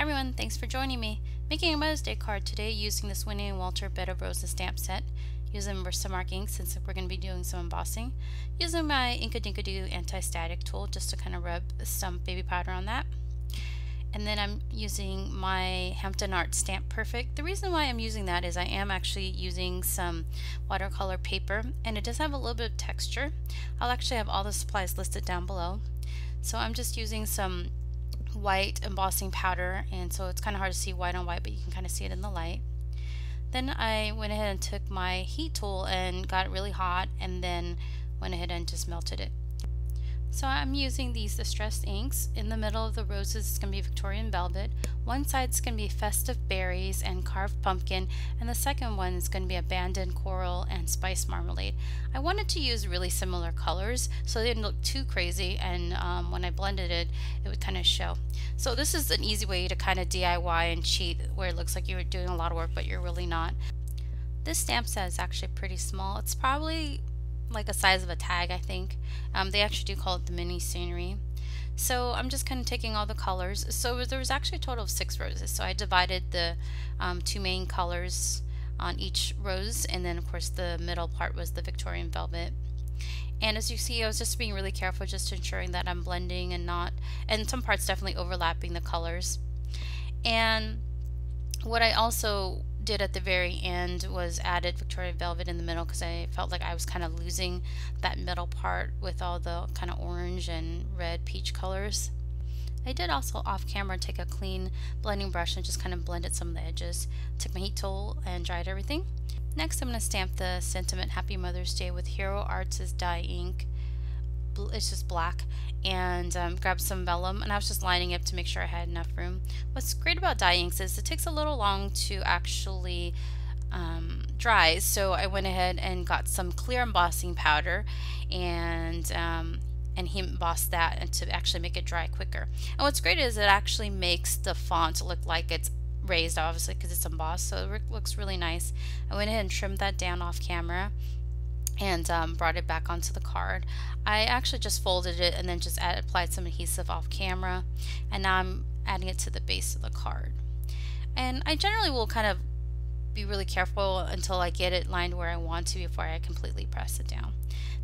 Hi everyone, thanks for joining me. Making a Mother's Day card today using this Winnie & Walter Bed of Roses stamp set. Using Versamark ink since we're going to be doing some embossing. Using my Inkadinkadoo anti-static tool just to kind of rub some baby powder on that. And then I'm using my Hampton Art Stamp Perfect. The reason why I'm using that is I am actually using some watercolor paper and it does have a little bit of texture. I'll actually have all the supplies listed down below. So I'm just using some white embossing powder, and so it's kind of hard to see white on white, but you can kind of see it in the light. Then I went ahead and took my heat tool and got it really hot, and then went ahead and just melted it. So I'm using these distressed inks. In the middle of the roses is going to be Victorian Velvet. One side is going to be Festive Berries and Carved Pumpkin, and the second one is going to be Abandoned Coral and Spice Marmalade. I wanted to use really similar colors so they didn't look too crazy, and when I blended it, it would kind of show. So this is an easy way to kind of DIY and cheat where it looks like you're doing a lot of work but you're really not. This stamp set is actually pretty small. It's probably like a size of a tag, I think. They actually do call it the mini scenery. So I'm just kind of taking all the colors. So there was actually a total of 6 roses. So I divided the 2 main colors on each rose, and then of course the middle part was the Victorian Velvet. And as you see, I was just being really careful, just ensuring that I'm blending and not, and some parts definitely overlapping the colors. And what I also did at the very end was added Victorian Velvet in the middle because I felt like I was kind of losing that middle part with all the kind of orange and red peach colors. I did also off camera take a clean blending brush and just kind of blended some of the edges. Took my heat tool and dried everything. Next I'm going to stamp the sentiment Happy Mother's Day with Hero Arts' dye ink. It's just black, and grabbed some vellum, and I was just lining up to make sure I had enough room. What's great about dye inks is it takes a little long to actually dry, so I went ahead and got some clear embossing powder and he embossed that and to actually make it dry quicker. And what's great is it actually makes the font look like it's raised, obviously because it's embossed, so it looks really nice. I went ahead and trimmed that down off camera and brought it back onto the card. I actually just folded it and then just applied some adhesive off camera, and now I'm adding it to the base of the card. And I generally will kind of be really careful until I get it lined where I want to before I completely press it down.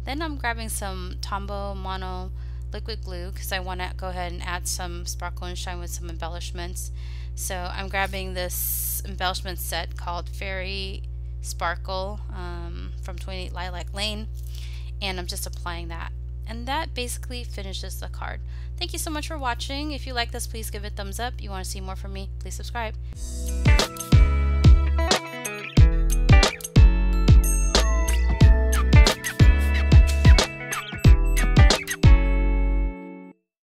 Then I'm grabbing some Tombow Mono liquid glue because I want to go ahead and add some sparkle and shine with some embellishments. So I'm grabbing this embellishment set called Fairy Sparkle from 28 Lilac Lane, and I'm just applying that, and that basically finishes the card. Thank you so much for watching. If you like this, please give it a thumbs up. You want to see more from me, please subscribe.